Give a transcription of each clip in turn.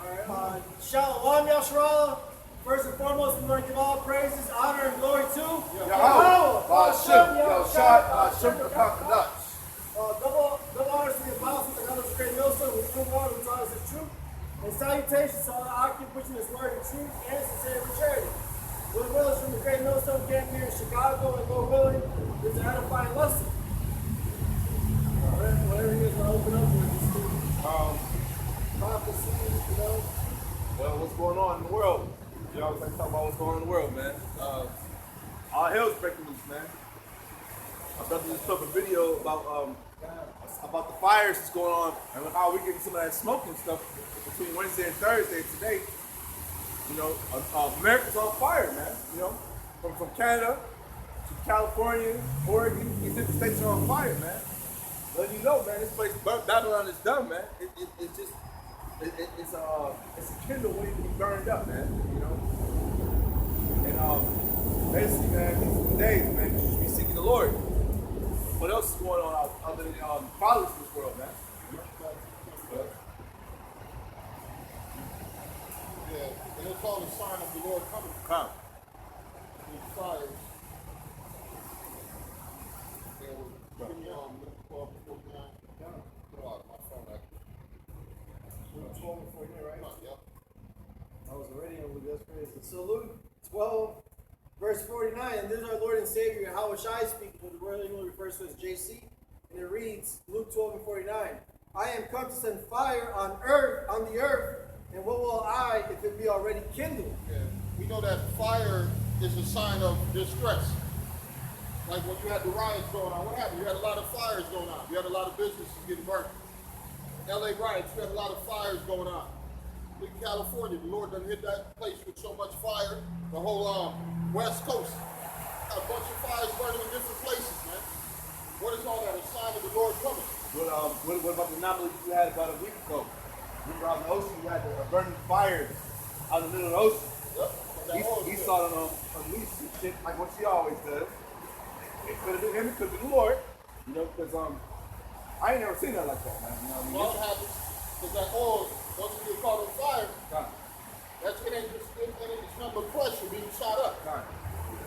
Alright, Shalom Yasharallah. First and foremost, we want to give all praises, honor, and glory to Yahweh, Hashem, Yahushai, Hashem, Kakadach. Double honors to the apostles and others of great millstone who prove one who taught us the truth. And salutations to all the occupants in this word of truth and sincerity for charity. Will Willis from the great millstone camp here in Chicago, and Lord willing, is an edifying lesson. Whatever you guys want to open up with, just prophecy, you know. Well, what's going on in the world? You always like to talk about what's going on in the world, man. All hell's breaking loose, man. My brother just put up a video about the fires that's going on and how we're getting some of that smoke and stuff between Wednesday and Thursday today. You know, America's on fire, man. You know, from Canada to California, Oregon, these different states are on fire, man. Letting you know, man, this place, Babylon is done, man. It's a kindle waiting to be burned up, man. You know, and basically, man, these days, man, you should be seeking the Lord. What else is going on other than problems in this world, man? Yeah, and it's all a sign of the Lord coming. Come. With fires. Yeah, give me my phone actually. Luke 12 and 14, right? Yep. I was already on Luke, that's crazy. So Luke 12, verse 49, and this is our Lord and Savior, Yahushai speaking, but the word English refers to as JC, and it reads, Luke 12 and 49, I am come to send fire on the earth, and what will I if it be already kindled? Yeah. We know that fire is a sign of distress. Like when you had the riots going on, what happened? You had a lot of fires going on. You had a lot of businesses getting burnt. LA riots, you had a lot of fires going on. In California, the Lord done hit that place with so much fire, the whole West Coast. Got a bunch of fires burning in different places, man. What is all that? A sign of the Lord coming. What about the anomaly you had about a week ago? Remember out in the ocean, you had the burning fires out in the middle of the ocean. Yep. He saw it on least shit like what she always does. It could have been him, it could have been the Lord. You know, because I ain't never seen that like that, man. You know what I mean? Well, what happens is that oil, once it gets caught on fire, that's it ain't just it's nothing but pressure being shot up.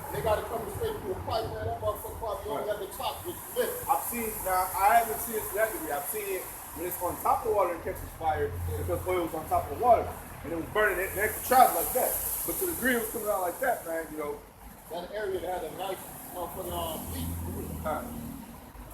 They got to come straight through a pipe, man. That motherfucker probably only got the top just lit. I've seen, now I haven't seen it to that degree. I've seen it when it's on top of the water and catches fire because oil was on top of the water. And it was burning it, and it could travel like that. But to the degree it was coming out like that, man, you know. That area that had a nice motherfucking heat.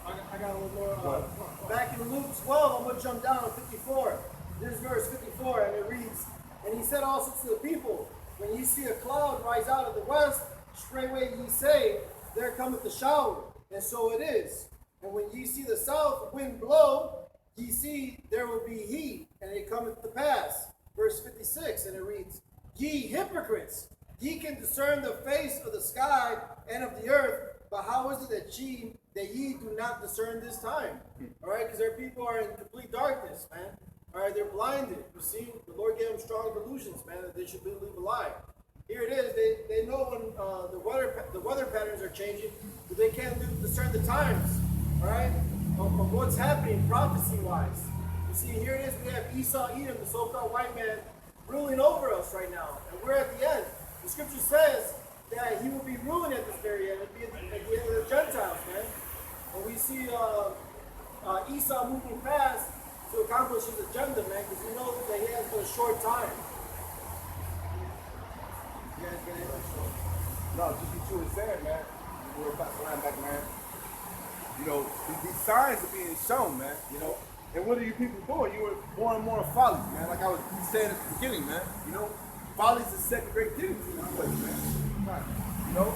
I got a little more. Back in Luke 12, I'm going to jump down to 54. This is verse 54, and it reads, and he said also to the people, when ye see a cloud rise out of the west, straightway ye say, there cometh the shower, and so it is. And when ye see the south wind blow, ye see there will be heat, and it cometh to pass. Verse 56, and it reads, ye hypocrites, ye can discern the face of the sky and of the earth, but how is it that ye do not discern this time? All right, because their people are in complete darkness, man. All right, they're blinded. You see, the Lord gave them strong delusions, man, that they should believe a lie. Here it is. They know when the weather patterns are changing, but they can't discern the times. All right, of what's happening prophecy-wise. You see, here it is. We have Esau Edom, the so-called white man, ruling over us right now, and we're at the end. The scripture says that he will be ruling at this very end. It'll be at the end of the Gentiles, man. And we see Esau moving fast to accomplish his agenda, man, because we know that he has but a short time. You guys get it? No, just what you were saying, man. We're about to line back, man. You know, these signs are being shown, man, you know. And what are you people doing? You were more and more folly, man. Like I was saying at the beginning, man. You know, folly's the second great thing in this place, man. You know?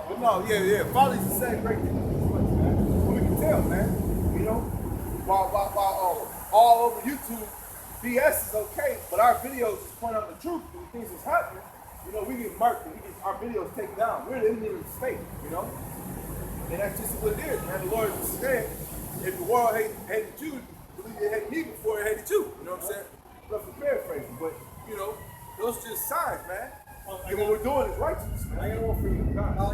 But no, yeah. Folly's the second great thing in this place, man. Well, we can tell, man. You know? While all over YouTube, BS is okay, but our videos just point out the truth and the things that's happening. You know, we get marked and we get our videos taken down. We're the enemy of the state, you know? And that's just what it is, man. The Lord is saying, if the world hated you, believe it hated me before it hated you. You know what I'm saying? That's a paraphrasing, but, you know, those are just signs, man. And what we're doing is righteous, man. I got one for you.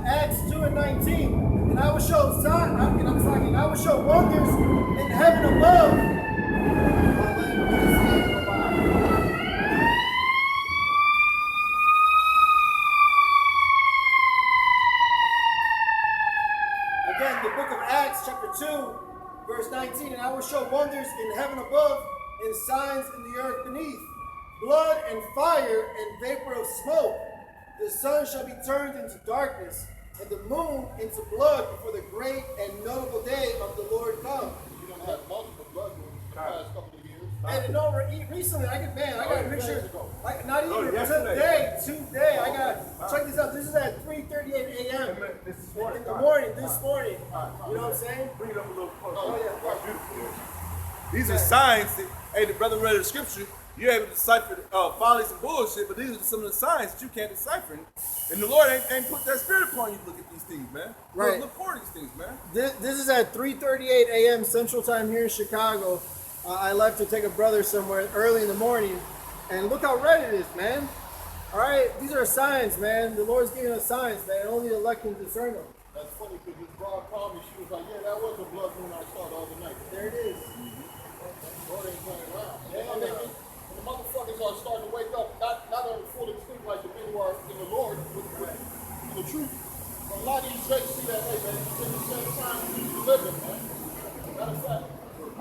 Acts 2:19. And I will show I will show wonders in heaven above. Again, the book of Acts, chapter 2, verse 19. And I will show wonders in heaven above and signs in the earth beneath, blood and fire and vapor of smoke. The sun shall be turned into darkness, and the moon into blood before the great and notable day of the Lord come. You don't have multiple blood moons in the past couple of years. And no, recently, I got a picture, like, not even yesterday. today, I got, check this out, this is at 3:38 a.m. This is in the morning, this morning. You know what I'm saying? Bring it up a little closer. Oh, yeah. These are signs that, hey, the brother read the scripture. You're able to decipher follies and bullshit, but these are some of the signs that you can't decipher. And the Lord ain't put that spirit upon you to look at these things, man. Right. Look for these things, man. This is at 3:38 a.m. Central Time here in Chicago. I left to take a brother somewhere early in the morning, and look how red it is, man. All right, these are signs, man. The Lord's giving us signs, man. Only the elect can discern them. That's funny because this broad called me. She was like, "Yeah, that was a blood moon I saw the other night." There it is. Lord ain't playing around. And the motherfuckers are starting to wake up, not only full extinct like the men who are in the Lord, with the truth. But a lot of these jakes see that, hey, man, it's in the same time we live in, man. Matter of fact, I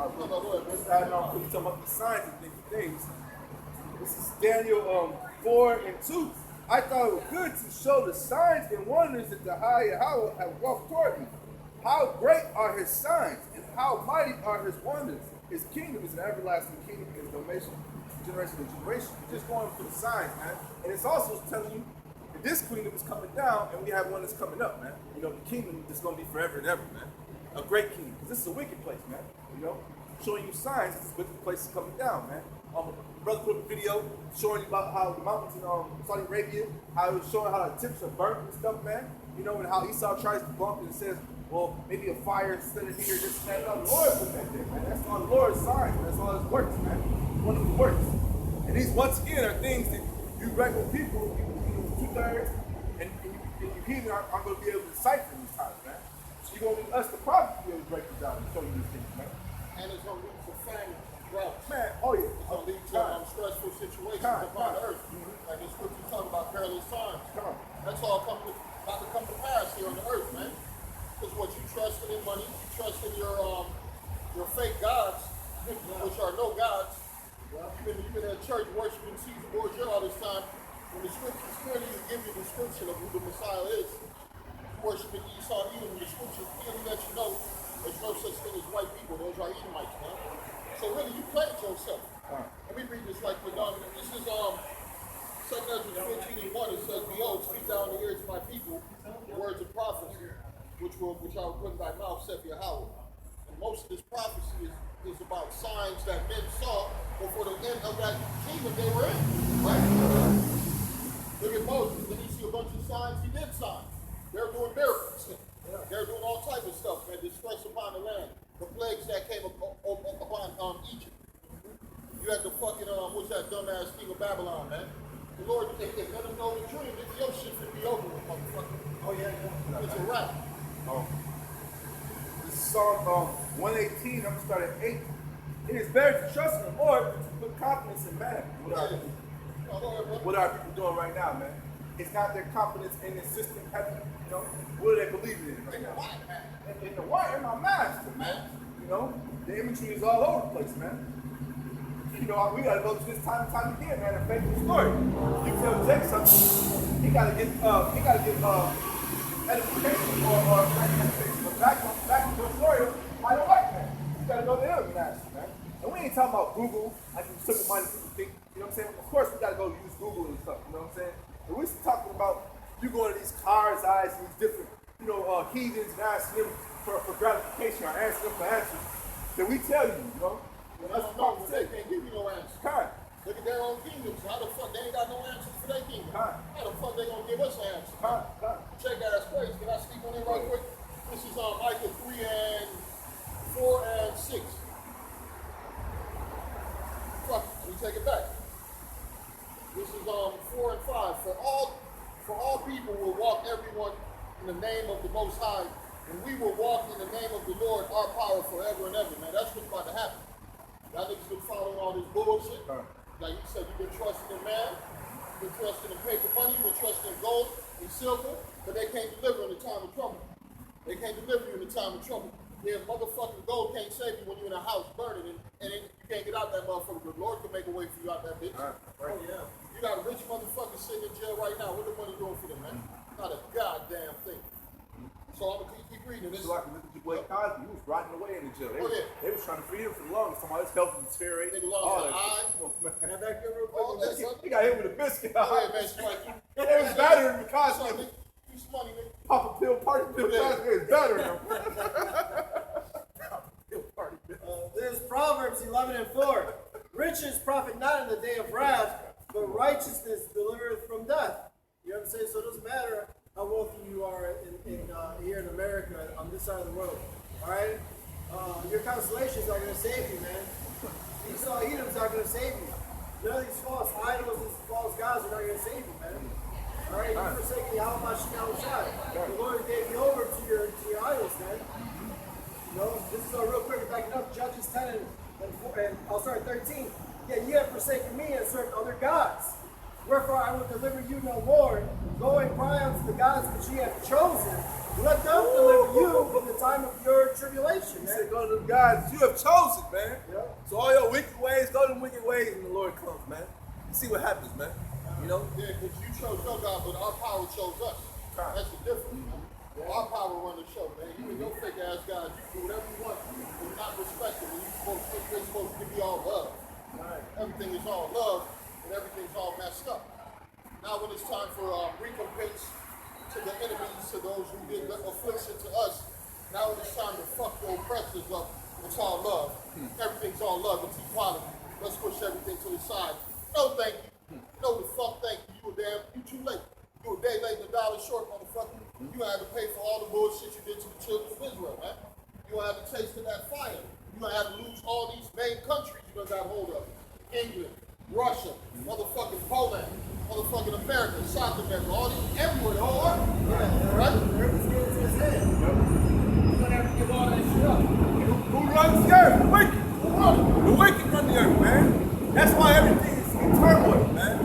know you're talking about the signs and different things. This is Daniel 4:2. I thought it was good to show the signs and wonders that the High Yahweh have walked toward me. How great are his signs, and how mighty are his wonders. His kingdom is an everlasting kingdom, and his dominion, generation to generation. It's just going for the signs, man. And it's also telling you that this kingdom is coming down, and we have one that's coming up, man. You know, the kingdom is going to be forever and ever, man. A great kingdom, because this is a wicked place, man. You know, showing you signs that this wicked place is coming down, man. Brother put up a video showing you about how the mountains in Saudi Arabia, how it was showing how the tips are burnt and stuff, man. You know, and how Esau tries to bump it and says, well, maybe a fire instead of here, this and that. No, the Lord put that there, man. That's all the Lord's signs, man. That's all his works, man. One of the works. And these, once again, are things that you regular people, you 2/3, and you heathen aren't going to be able to decipher these times, man. So you're going to need us, the prophet, to be able to break this down and show you these things, man. and it's going to lead to famine, drought. Man, oh yeah. It's going to lead to stressful situations upon the earth. Like the scripture talking about perilous times. That's all about to come to pass here on the earth, man. Because what you trusted in money, you trusted your fake gods, which are no gods. You've been at church worshiping Caesar Borgia all this time. When the scriptures clearly give you the description of who the Messiah is, worshiping Esau, Edom, the scripture clearly let you know there's no such thing as white people. Those are Edomites, man. So really, you played yourself. Let me read this like we're done. This is 2 Ezra 15:1. It says, "Behold, speak thou in the ears of my people the words of prophecy, which I will put in thy mouth, saith Yahweh." And most of this prophecy is about signs that men saw before the end of that kingdom they were in. Right? Look at Moses. Then you see a bunch of signs he did sign. They're doing miracles. They're doing all type of stuff, man. Distress upon the land. The plagues that came upon Egypt. You had the fucking, what's that dumbass king of Babylon, man? The Lord, if let them know the dream, then your shit should be over with, motherfucker. Oh, yeah. It's a wrap. This is Psalm 118. I'm going to start at 8. It is better to trust in the Lord than to put confidence in man. What are people doing right now, man? It's not their confidence in the system heaven, you know? What are they believing in right now? In the white, in my master, man. You know? The imagery is all over the place, man. You know, we gotta go through this time and time again, man, a faithful story. You tell Jake something, he gotta get edification or back to a story by the white man. You gotta go to him, master, man. And we ain't talking about Google, like simple-minded people think, you know what I'm saying? Of course we gotta go use Google and stuff, you know what I'm saying? But we're talking about you going to these cars' eyes and these different, you know, heathens and asking them for gratification or asking them for answers. Then we tell you, you know? That's the problem. They can't give you no answers. Kind. Look at their own kingdoms. How the fuck they ain't got no answers for their kingdom? Kind. How the fuck they gonna give us an answer? Kind. Check that, that's crazy. Can I speak on it right quick? This is Micah 3:4-6. Fuck, let me take it back. This is 4 and 5. For all Most High, and we will walk in the name of the Lord, our power forever and ever, man. That's what's about to happen. Y'all niggas been following all this bullshit. Like you said, you've been trusting in man, you've been trusting in paper money, you've been trusting in gold and silver, but they can't deliver in the time of trouble. They can't deliver you in the time of trouble. Yeah, motherfucking gold can't save you when you're in a house burning and you can't get out that motherfucker. The Lord can make a way for you out that bitch. Oh, yeah. You got a rich motherfucker sitting in jail right now. What the money doing for them, man? Not a goddamn thing. So I'm gonna keep reading this. So I can look at your boy Cosby. He was rotting away in the jail. Oh, yeah. They was trying to free him from lungs. Somebody's health was deteriorating. Nigga lost All an that eye. shit. Oh, man. Can I back there real All quick? that, son. He got hit with a biscuit. Go ahead, man. Strike you. It was better than Sorry, Cosby. nigga. You some money, nigga. Pop a pill, party pill. Cosby is better than him. There's Proverbs 11:4. Riches profit not in the day of wrath, but righteousness delivereth from death. You know what I'm saying? So it doesn't matter how wealthy you are here in America, on this side of the world. All right? Your constellations are going to save you, man. Esau Edom's not going to save you. None of these false idols, these false gods are not going to save you, man. All right? You forsake me, how much shot? The Lord gave you over to your idols, man. You know, this is real quick, backing up Judges 10 and I'll start 13. Yet ye have forsaken me and served other gods. Wherefore I will deliver you no more. Go and cry unto the gods which ye have chosen. Let them deliver you in the time of your tribulation, He man. said, go to the guys you have chosen, man. Yeah. So all your wicked ways, go to them wicked ways when the Lord comes, man. You see what happens, man. You know? Yeah, because you chose your God, but our power chose us. That's the difference, man. Our power run the show, man. You and your fake ass guys, you can do whatever you want. You're not respected, and they're supposed to give you all love. Everything is all love, and everything's all messed up. Now when it's time for recompense to the enemies, to those who did affliction to us, now when it's time to fuck the oppressors up, it's all love. Everything's all love, it's equality. Let's push everything to the side. No thank you. No the fuck thank you. You too late. You a day late and $1 short, motherfucker. You gonna have to pay for all the bullshit you did to the children of Israel, man. You gonna have to taste of that fire. You gonna have to lose all these main countries you done got hold of. England, Russia, motherfucking Poland, motherfucking America, South America, all these, everywhere, the whole earth. Right? Everything's getting to his head. He's gonna have to give all that shit up. Who runs the earth? The wicked. The wicked run the earth, man. That's why everything is in turmoil, man.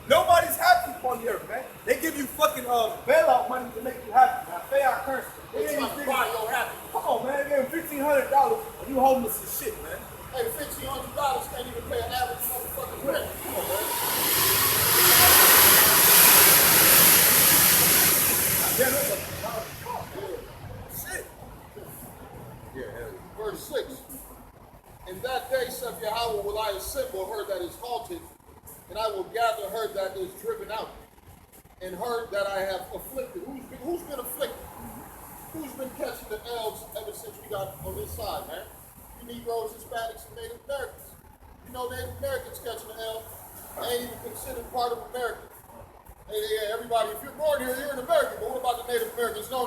Nobody's happy upon the earth, man. They give you fucking bailout money to make you happy. Now, pay our currency. They trying to buy your happiness. Come on, man. They give him $1,500 and you homeless as shit, man. Hey, $1,500 can't even pay an average motherfucking rent. Come on, man. Yeah, that's a shit. Yeah, hell yeah. Verse 6. In that day, saith Yahweh, will I assemble her that is halted, and I will gather her that is driven out, and her that I have afflicted. Who's been afflicted? Who's been catching the L's ever since we got on this side, man? You Negroes, Hispanics, and Native Americans. You know Native Americans catching the L. They ain't even considered part of America. Hey, everybody, if you're born here, you're an American, but what about the Native Americans? No.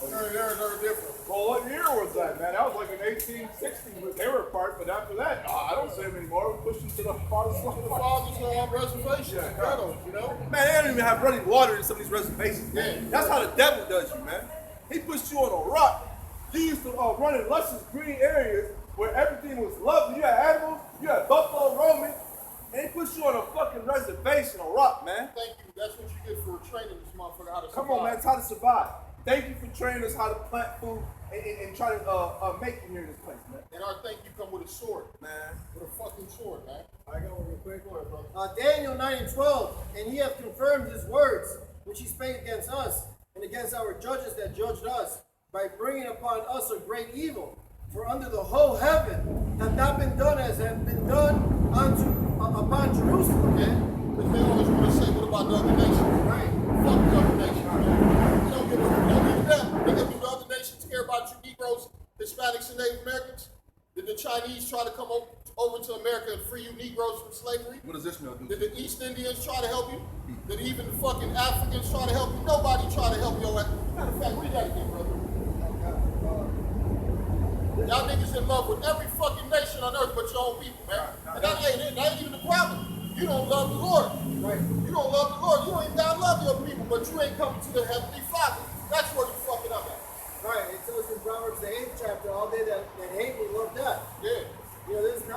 They're different. Well, what year was that, man? That was like in 1860 when they were apart, but after that, I don't see them anymore. We pushed them to the farthest The fathers are on reservations, Yeah, ghettos, you know? Man, they don't even have running water in some of these reservations. Yeah. That's how the devil does you, man. He puts you on a rock. You used to run in luscious green areas where everything was lovely. You had animals, you had buffalo roaming, and he puts you on a fucking reservation, a rock, man. Thank you. That's what you get for training this motherfucker how to survive. Come on, man. It's how to survive. Thank you for training us how to plant food and try to make it here in this place, man. And our thank you come with a sword, Man. with a fucking sword, man. I got one real quick. Go ahead, brother. Daniel 9:12, and he hath confirmed his words, which he spake against us, and against our judges that judged us, by bringing upon us a great evil. For under the whole heaven hath not been done as hath been done upon Jerusalem. Okay? Because they always want to say, what about the other nations? Right. Fuck the other nations, man. You don't give a damn. They do the other nations care about you Negroes, Hispanics, and Native Americans? Did the Chinese try to come over to America and free you Negroes from slavery? What does Ishmael do? Did the East Indians try to help you? Did even the fucking Africans try to help you? Nobody tried to help you. Matter of fact, read that again, brother. Y'all niggas in love with every fucking nation on earth but your own people, man. And that ain't even the problem. You don't love the Lord. Right. You don't love the Lord. You don't even gotta love your people, but you ain't coming to the Heavenly Father. all they that hate me love death. Yeah. You know, this is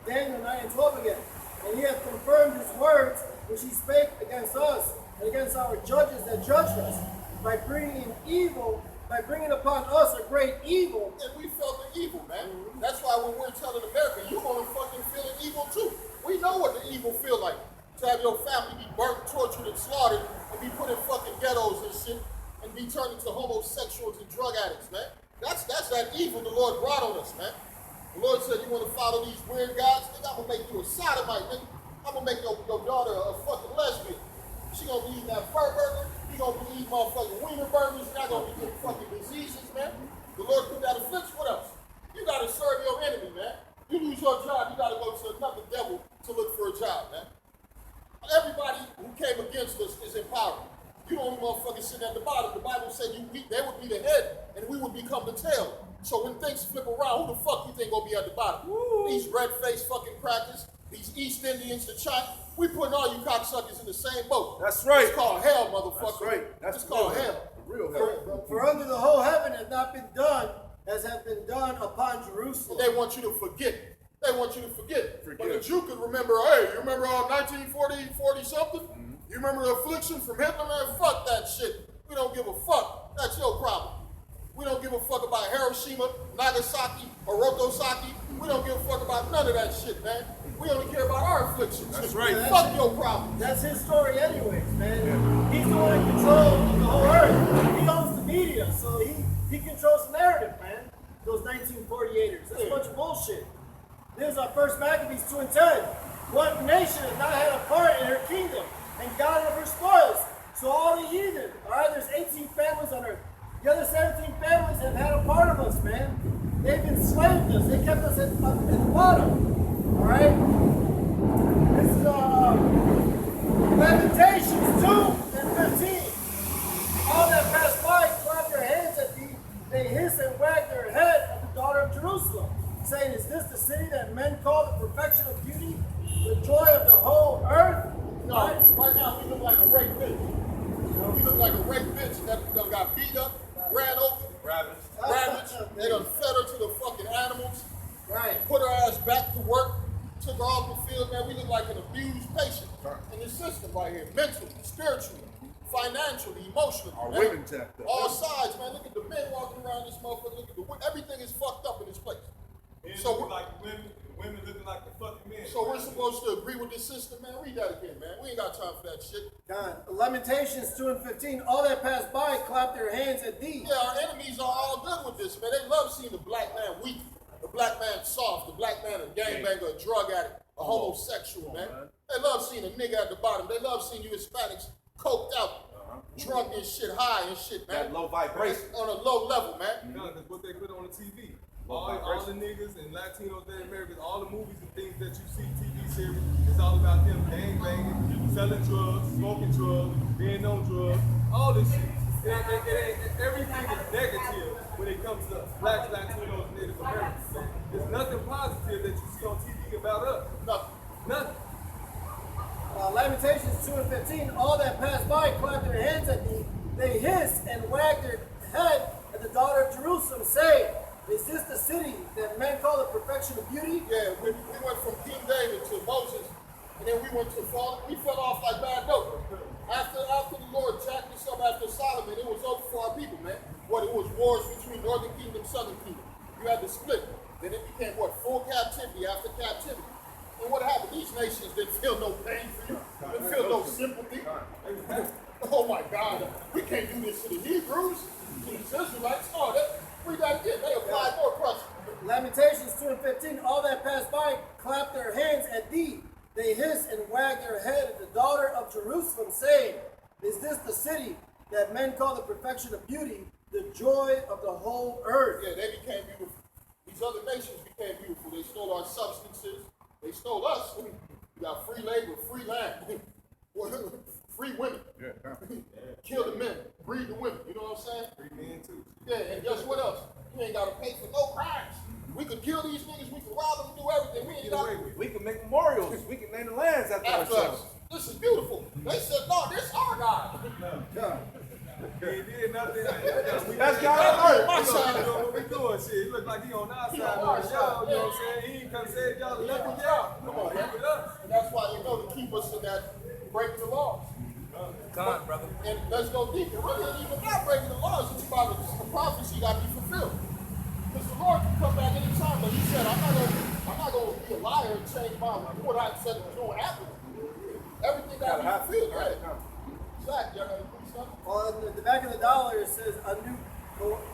Daniel 9 and 12 again. And he hath confirmed his words which he spake against us and against our judges that judged us, by bringing upon us a great evil. And we felt the evil, man. That's why when we're telling America, you're gonna fucking feel an evil too. We know what the evil feel like. To have your family be burnt, tortured, and slaughtered, and be put in fucking ghettos and shit, and be turned into homosexuals and drug addicts, man. That's that evil the Lord brought on us, man. The Lord said, you want to follow these weird guys? Nigga, I'm going to make you a sodomite, nigga. I'm going to make your daughter a fucking lesbian. She going to be eating that fur burger. He going to be eating motherfucking wiener burgers. You're not going to be getting fucking diseases, man. The Lord put that affliction. What else? You got to serve your enemy, man. You lose your job, you got to go to another devil to look for a job, man. Everybody who came against us is in power. You don't motherfucking sit at the bottom. The Bible said they would be the head and we would become the tail. So when things flip around, who the fuck you think gonna be at the bottom? Woo. These red-faced fucking crackers, these East Indians, the China. We putting all you cocksuckers in the same boat. That's right. It's called hell, motherfucker. That's right. That's it's called hell. The real hell. For under the whole heaven has not been done as has been done upon Jerusalem. And they want you to forget. They want you to forget. But the Jew could remember, hey, you remember 1940, 40 something? Mm-hmm. You remember the affliction from Hitler? Man, fuck that shit. We don't give a fuck. That's your problem. We don't give a fuck about Hiroshima, Nagasaki, or Rokosaki. We don't give a fuck about none of that shit, man. We only care about our afflictions. That's right. Fuck your problem. That's his story anyways, man. Yeah. He's the one in control of the whole earth. He owns the media, so he controls the narrative, man. Those 1948ers. That's a bunch of bullshit. This is our first Maccabees 2 and 10. One nation has not had a part in her kingdom, and God of her spoils. So all the heathen, all right, there's 18 families on earth. The other 17 families have had a part of us, man. They've enslaved us. They kept us at the bottom, all right? This is Lamentations 2 and 15. All that pass by clap their hands at thee. They hiss and wag their head at the daughter of Jerusalem, saying, is this the city that men call the perfection of beauty, the joy of the whole earth? No, right now we look like a rape bitch. We look like a rape bitch that got beat up, ran over, ravaged. They done fed her to the fucking animals. Right. Put her ass back to work, took her off the field, man. We look like an abused patient in the system right here, mentally, spiritually, financially, emotionally. Our man. women tapped up. All sides, man. Look at the men walking around this motherfucker. Look at everything is fucked up in this place. Men So looking like women looking like the fucking men. So we're supposed to agree with this system, man. Read that again, man. We ain't got time for that shit. God. Lamentations 2 and 15. All that pass by clap their hands at thee. Yeah, our enemies are all good with this, man. They love seeing the black man weak, the black man soft, the black man a gangbanger, a drug addict, a homosexual, man. They love seeing a nigga at the bottom. They love seeing you Hispanics coked out, drunk and shit, high and shit, man. That low vibration. On a low level, man. No, that's what they put on the TV. All the niggas and Latinos and Americans, all the movies and things that you see, TV series, it's all about them gang banging, selling drugs, smoking drugs, being on drugs, all this shit. Everything is negative when it comes to blacks, Latinos, and Native Americans. There's nothing positive that you see on TV about us. Nothing. Lamentations 2 and 15. All that pass by clap their hands at thee. They hiss and wag their head at the daughter of Jerusalem, saying, is this the city that men call the perfection of beauty? Yeah, we went from King David to Moses, and then we went to fall. We fell off like bad dope. After the Lord jacked us up after Solomon, it was over for our people, man. What, it was wars between Northern Kingdom, Southern Kingdom. You had to split. Then it became what? Full captivity after captivity. And what happened? These nations didn't feel no pain for you. Didn't feel no sympathy. Oh my God, we can't do this to the Hebrews, to the Israelites. Oh, we got to get. They applied more pressure. Lamentations 2 and 15. All that pass by clap their hands at thee. They hiss and wag their head at the daughter of Jerusalem, saying, is this the city that men call the perfection of beauty, the joy of the whole earth? Yeah, they became beautiful. These other nations became beautiful. They stole our substances. They stole us. We got free labor, free land, free women. Kill the men, breed the women. You know what I'm saying? Free men too. Yeah, and guess what else? You ain't got to pay for no crimes. We could kill these niggas. We could rob them and do everything. We ain't got to. We can make memorials. We can name the lands after After ourselves. us. This is beautiful. They said, no, this our God. God. He ain't did nothing. That's God alert. My We side. doing what we doing, shit. He look like he on our side, on man. our side, Y'all, you know yeah. what I'm saying? He ain't come say y'all to Yeah, let him yeah. out. Come on, He with us. And that's why you know to keep us in that breaking the laws. God, brother. And let's go deeper. Really, even not breaking the laws, it's about the prophecy got to be fulfilled. Because the Lord can come back anytime, but He said, I'm not gonna be a liar and change what I said was going to happen. Everything got to be fulfilled. Right? Exactly. Y'all gotta put something. Well, in the back of the dollar it says a new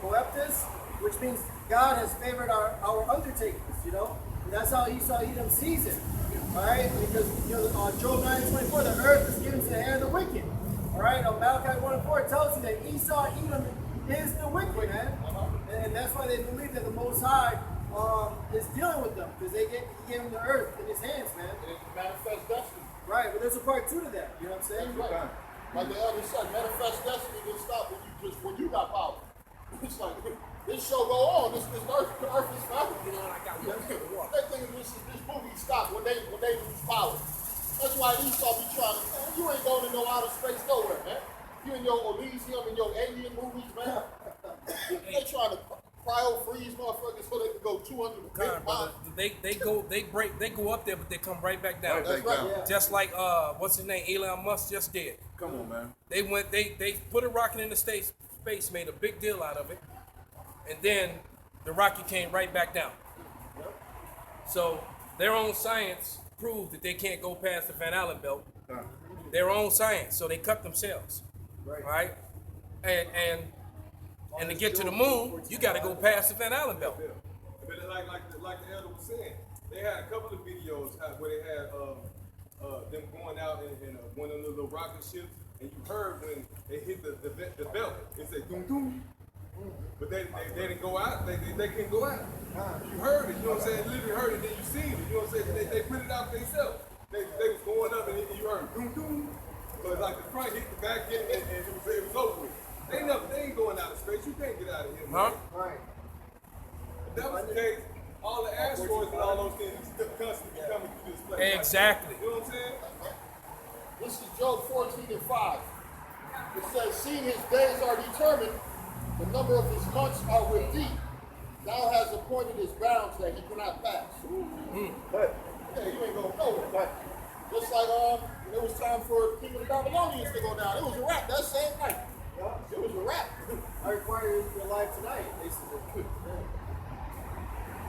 coeptus, which means God has favored our undertakings, you know? And that's how Esau Edom sees it. Alright? Because you know Job 9:24, the earth is given to the hand of the wicked. Alright, Malachi 1:4 tells you that Esau Edom is the wicked, man. And that's why they believe that the Most High is dealing with them, because he gave them the earth in his hands, man. And it manifests destiny. Right, but there's a part 2 to that, you know what I'm saying? That's right. Like the elder said, manifest destiny didn't stop when you got power. It's like this show go on. This earth is forever. They think this movie stopped when they lose power. That's why Esau be trying to. Man, you ain't going to no outer space nowhere, man. You in your Elysium and your alien movies, man. They trying to cryo freeze motherfuckers so they can go 200 God, brother. They go up there, but they come right back down. That's right. Yeah. Just like what's his name? Elon Musk just did. Come on, man. They put a rocket into space, made a big deal out of it, and then the rocket came right back down. So their own science proved that they can't go past the Van Allen belt. Their own science, so they cut themselves. Right? And to get to the moon, you got to go past the Van Allen belt. Yeah. But like the elder was saying, they had a couple of videos where they had them going out in one of the little rocket ships, and you heard when they hit the belt, it said doom doom. But they didn't go out. They couldn't go out. You heard it. You know what I'm saying? Literally heard it. Then you seen it. You know what I'm saying? They put it out themselves. They was going up, and you heard doom doom. So it's like the front hit the back end, and it was over with. They ain't going out of space. You can't get out of here, man. Huh? Right. If that was the case, all the asteroids and all those things still constantly coming through this place. Exactly. You know what I'm saying? This is Job 14:5. It says, seeing his days are determined, the number of his months are with thee. Thou hast appointed his bounds that he cannot pass. Yeah, you ain't going nowhere. Just like it was time for the king of the Babylonians to go down. It was a wrap that same night. It was a wrap. I require your life tonight, basically.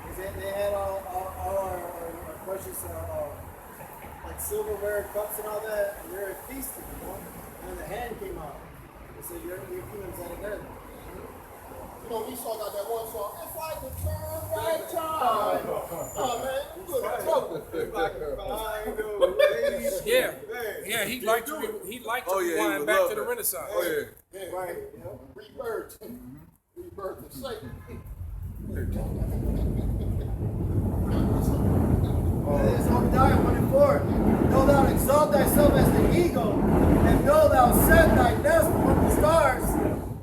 Because they had all our precious like silverware cups and all that, and they were feasting, you know. And then the hand came out. They said, your kingdom's at an end. You know, Esau got that one song, if I could turn right time. Oh, man, you look broke. Yeah. He'd like to he rewind would back love to the that. Renaissance. Oh yeah. Yeah, Right, you know. rebirth. Rebirth of Satan. It is Obadiah 1:4. Though thou exalt thyself as the eagle, and though thou set thy nest among the stars,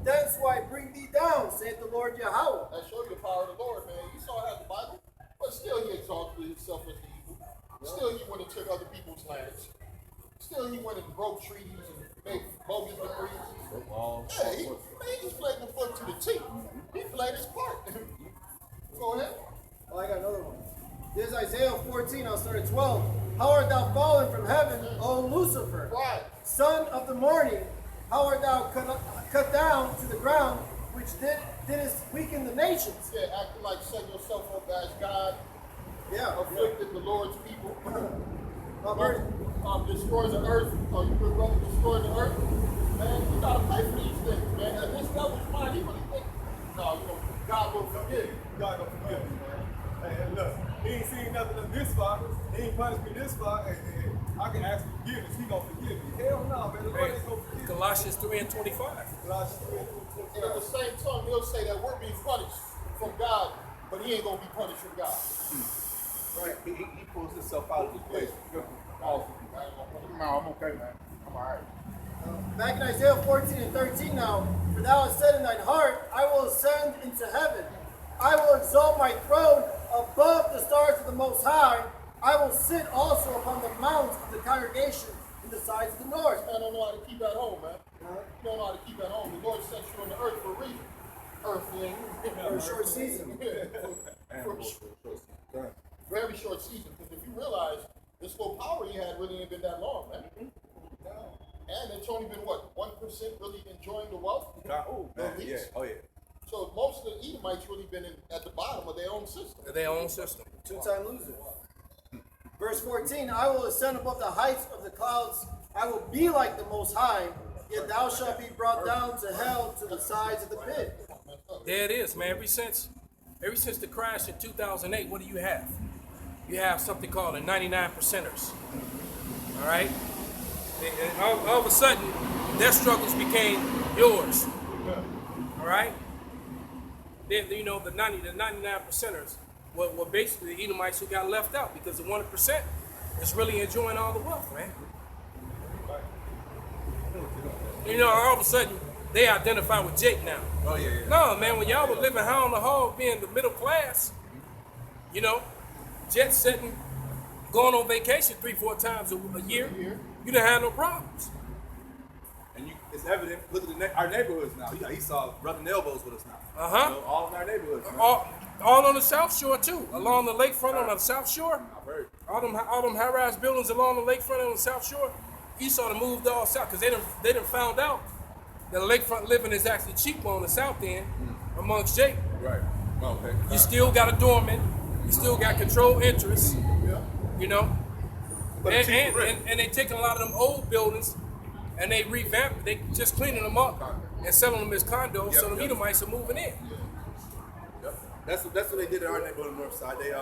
thence will I bring thee down, saith the Lord Yahweh. That show you the power of the Lord, man. Esau had the Bible, but still he exalted himself as the eagle. Still he went and took other people's lands. Still he went and broke treaties and made bogus decrees. Yeah, he just played the foot to the T. He played his part. Go ahead. Oh, I got another one. There's Isaiah 14, I'll start at 12. How art thou fallen from heaven, O Lucifer, Right. son of the morning? How art thou cut down to the ground, which didst weaken the nations? Yeah, acting like setting yourself up as God, Yeah. afflicted the Lord's people. Destroy Destroy the earth. Or you would rather destroy the earth? Man, you gotta pay for these things, man. And this devil's mind, he really think, no, you know, God will forgive. God gonna forgive me, man. Hey, look, he ain't seen nothing of this far. He ain't punished me this far. And I can ask for forgiveness. He gonna forgive me. Hell no, man. The Lord ain't gonna forgive me. Colossians 3:25. Colossians And at the same time, he'll say that we're being punished from God, but he ain't gonna be punished from God. Right. He pulls himself out of his place. No, I'm okay, man. I'm all right. Back in Isaiah 14 and 13 now, for thou hast said in thine heart, I will ascend into heaven. I will exalt my throne above the stars of the Most High. I will sit also upon the mounts of the congregation in the sides of the north. Man, I don't know how to keep at home, man. You don't know how to keep at home. The Lord sent you on the earth for a reason. Earthling. For a short season. For very short season. Because if you realize this little power you had really ain't been that long, man. And it's only been what, 1% really enjoying the wealth? Oh, man, yeah. Oh, yeah. So most of the Edomites really been at the bottom of their own system. Their own system. Two-time losers. Verse 14, I will ascend above the heights of the clouds. I will be like the Most High, yet thou shalt be brought down to hell, to the sides of the pit. There it is, man. Ever since the crash in 2008, what do you have? You have something called the 99 percenters. All right? And all of a sudden, their struggles became yours. All right? You know, the 99 percenters were basically the Edomites who got left out because the 1% is really enjoying all the wealth, man. You know, all of a sudden, they identify with Jake now. Oh, yeah. No, man, when y'all were living high on the hog, being the middle class, you know, jet setting, going on vacation 3-4 times a year, you didn't have no problems. And it's evident. Look at our neighborhoods now. He saw rubbing elbows with us now. Uh-huh. You know, all in our neighborhoods. Man. All on the South Shore too, along the lakefront on the South Shore. I've heard. All them high-rise buildings along the lakefront on the South Shore. Esau done moved all south because they done found out that the lakefront living is actually cheaper on the south end amongst Jake. Right. Okay. You still got a doorman. You still got control interests. You know. But And they taking a lot of them old buildings and they revamped. They just cleaning them up and selling them as condos. So the Edomites are moving in. That's what they did in our neighborhood on the north side. They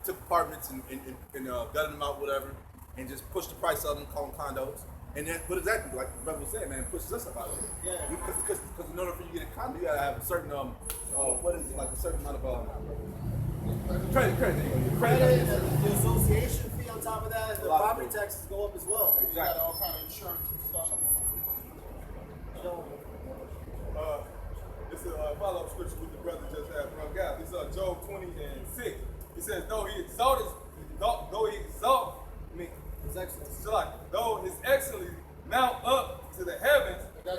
took apartments and gutted them out, whatever, and just pushed the price of them, call them condos. And then what does that do? Like the brother was saying, man, it pushes us up out of here. Yeah. Because in order for you to get a condo, you gotta have a certain what is it, like a certain amount of credit, Credit, and the association fee on top of that, and the property taxes go up as well. You got all kind of insurance and stuff. So, This is a follow-up scripture with the brother just had brought out. This is Job 20:6. He says, though he exalt me, His Excellency. so like, though his excellency mount up to the heavens. That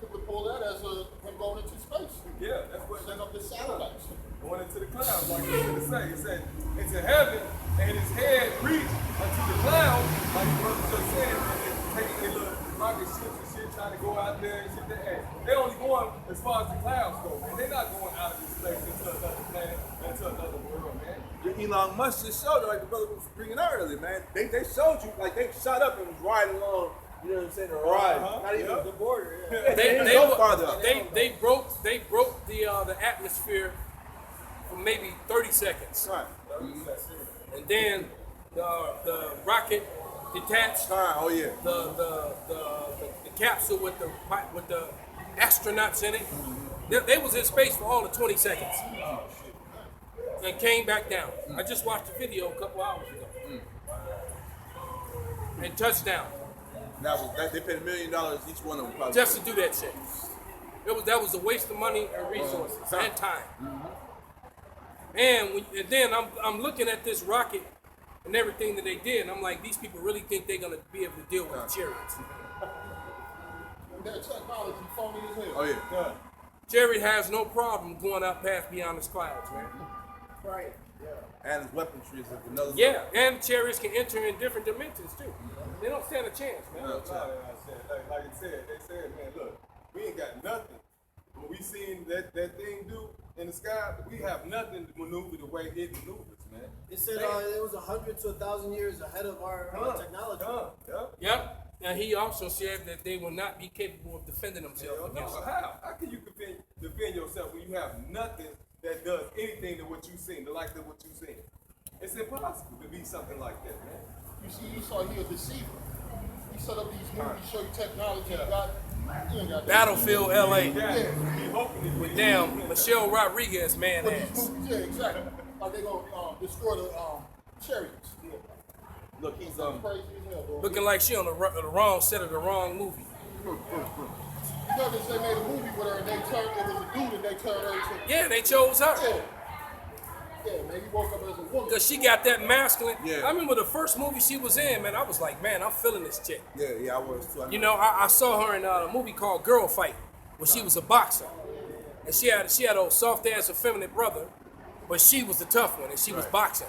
you could pull that as him going into space. Yeah, that's what Send up the satellites. going into the clouds, like it's going to say. It said, into heaven, and his head reached unto the clouds, like the brother just said, and they're taking their little rocket ships and shit, trying to go out there and shit. They're only going as far as the clouds go, man. They're not going out of this place into another planet, into another world, man. Elon Musk just showed it, like the brother was bringing out earlier, man. They showed you, like they shot up and was riding along, you know what I'm saying, the ride. Not even The border, They didn't go farther up. They broke the atmosphere for maybe 30 seconds. Right. And then the rocket detached. Oh yeah. The capsule with the astronauts in it. They was in space for all of 20 seconds. And came back down. I just watched the video a couple hours ago. And touchdown. They paid $1 million each one of them. Probably. Just to do that shit. That was a waste of money and resources and time. And then I'm looking at this rocket and everything that they did, and I'm like, these people really think they're gonna be able to deal with the chariots. That technology phony as hell. Oh yeah. Chariot has no problem going out past beyond the clouds, man. right. And his weaponry is another. Yeah, and chariots can enter in different dimensions too. They don't stand a chance, man. Like I said, they said, man, look, we ain't got nothing. When we seen that thing do in the sky, we have nothing to maneuver the way it maneuvers, man. It said it was 100 to 1,000 years ahead of our technology. Yep. And he also said that they will not be capable of defending themselves against it. How can you defend yourself when you have nothing that does anything to what you've seen, the like of what you've seen? It's impossible to be something like that, man. You see, Esau, he a deceiver. He set up these movies, show you technology. You ain't got that. Battlefield LA Be hoping it with damn Michelle Rodriguez, man But ass. these movies, yeah, exactly. Like they gonna destroy the chariots. Look, he's Crazy as hell, bro. Looking like she on the wrong set of the wrong movie. You notice they made a movie with her and they turned, it was a dude and they turned her into. Yeah, they chose her. Yeah. Yeah, man, he woke up as a woman. Because she got that masculine. Yeah. I remember the first movie she was in, man, I was like, man, I'm feeling this chick. Yeah, I was too. You know, I saw her in a movie called Girl Fight, where she was a boxer. And she had a soft ass effeminate brother, but she was the tough one, and she was boxing.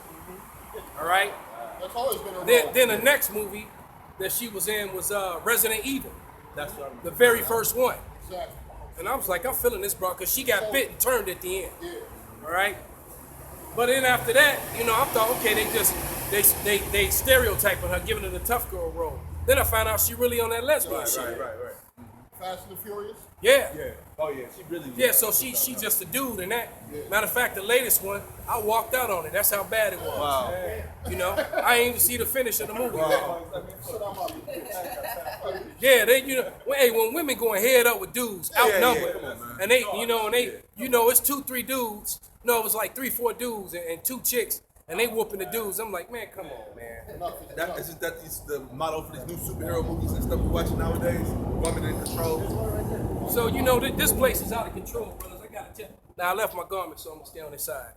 All right? That's always been her role. Then the next movie that she was in was Resident Evil, That's what I'm the very first one. Exactly. And I was like, I'm feeling this, bro, because she got bit and turned at the end. Yeah. All right? But then after that, you know, I thought, okay, they stereotyping her, giving her the tough girl role. Then I found out she really on that lesbian shit. right. Fast and the Furious. Yeah. Yeah. Oh yeah, she really. Yeah, so she just a dude in that. Matter of fact, the latest one, I walked out on it. That's how bad it was. Wow. You know, I ain't even see the finish of the movie. Sit down, Bobby. Yeah, they, you know, hey, when women going head up with dudes, outnumbered, Come on, man. and they, you know, it's 2-3 dudes. No, it was like 3-4 dudes and 2 chicks, and they whooping the dudes. I'm like, man, come on, man. That isn't that the model for these new superhero movies and stuff we're watching nowadays? Women in control. So you know, this place is out of control, brothers. I gotta tell. Now I left my garment, so I'm gonna stay on this side.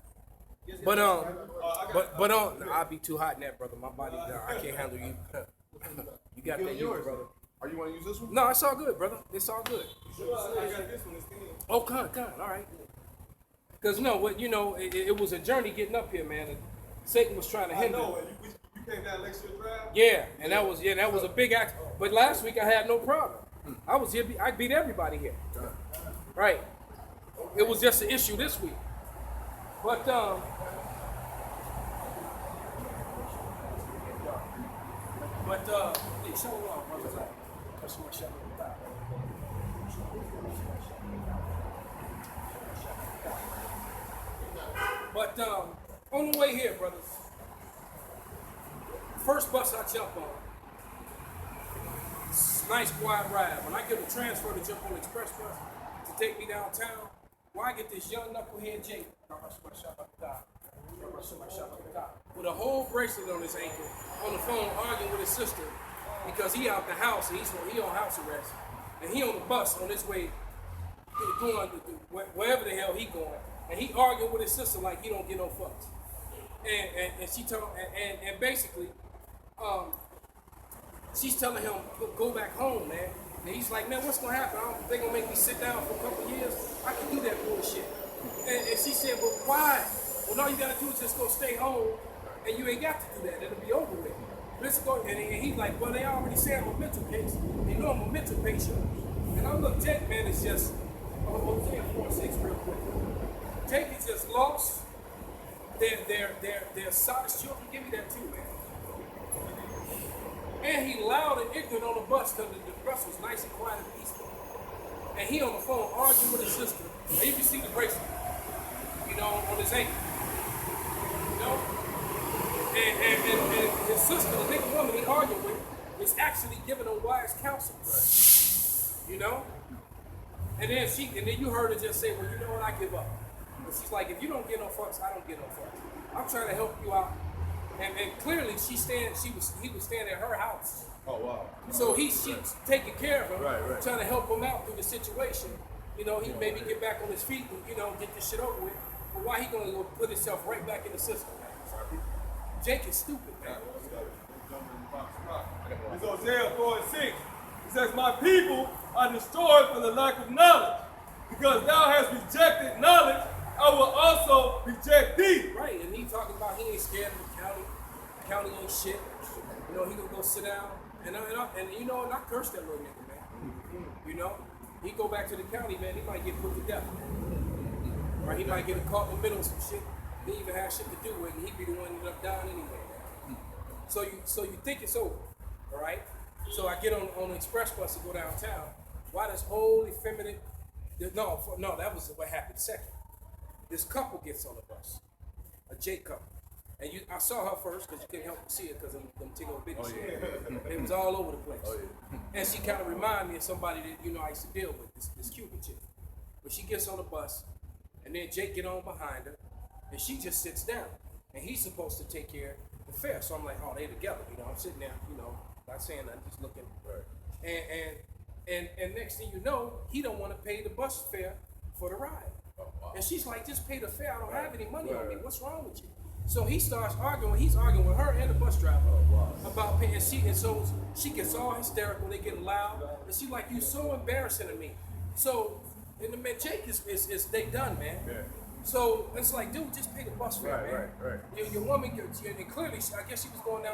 But I'll be too hot in that, brother. My body, I can't handle you. You got that, yours, brother. Are you want to use this one? No, it's all good, brother. It's all good. I got this one instead. Oh, come on, all right. Because no, what you know, it was a journey getting up here, man. And Satan was trying to I hinder. know, and you came down Lakeshore Drive? Yeah, and that was a big act. But last week I had no problem. I was here. I beat everybody here. Right. It was just an issue this week. But hey, show it off, brothers. That's my shot. But on the way here, brothers, first bus I jump on, it's a nice quiet ride. When I get a transfer to jump on the express bus to take me downtown, well, I get this young knucklehead Jake with a whole bracelet on his ankle, on the phone arguing with his sister because he out the house and he on house arrest, and he on the bus on his way going wherever the hell he going. And he arguing with his sister like he don't get no fucks. And she told and basically, she's telling him go back home, man. And he's like, man, what's gonna happen? They gonna make me sit down for a couple of years? I can do that bullshit. And she said, but why? Well, all you gotta do is just go stay home, and you ain't got to do that. It'll be over with. Let's go. And he's like, well, they already say I'm a mental case. They know I'm a mental patient. And I'm look, Jake, man, it's just, I'm saying 4-6 real quick. Jake is just lost. They're soddest children. Give me that too, man. And he loud and ignorant on the bus because the bus was nice and quiet and peaceful. And he on the phone arguing with his sister. And you can see the bracelet, you know, on his ankle. You know? And his sister, the nigga woman he arguing with, is actually giving him wise counsel. Right. You know? And then you heard her just say, well, you know what, I give up. But she's like, if you don't get no fucks, I don't get no fucks. I'm trying to help you out. And clearly he was staying at her house. Oh wow. So she's taking care of him, Right. trying to help him out through the situation. You know, he maybe get back on his feet and, you know, get this shit over with. But why he gonna go put himself right back in the system? Jake is stupid, man. It's Hosea 4:6. It says, my people are destroyed for the lack of knowledge. Because thou hast rejected knowledge, I will also reject thee. Right, and he talking about he ain't scared of the county. The county ain't shit. You know, he gonna go sit down. And you know, and I curse that little nigga, man. You know, he go back to the county, man, he might get put to death. Or he might get caught in the middle of some shit he even have shit to do with, and he be the one that end up dying anyway. So you think it's over, all right? So I get on the express bus to go downtown. Why this whole effeminate? No, that was what happened second. This couple gets on the bus, a J couple. And I saw her first because you couldn't help but see it because of them Tiggo bitty shit. It was all over the place. Oh, yeah. And she kind of reminded me of somebody that, you know, I used to deal with, this Cuban chick. But she gets on the bus, and then Jake get on behind her, and she just sits down. And he's supposed to take care of the fare. So I'm like, oh, they together. You know, I'm sitting there, you know, not saying nothing, just looking. Right. And next thing you know, he don't want to pay the bus fare for the ride. Oh, wow. And she's like, just pay the fare. I don't have any money on me. What's wrong with you? So he starts arguing. He's arguing with her and the bus driver about paying. And so she gets all hysterical. They get loud. And she's like, you so embarrassing to me. So, and the man, Jake is they done, man. Yeah. So it's like, dude, just pay the bus fare, man. Right. Your woman, and clearly, I guess she was going down.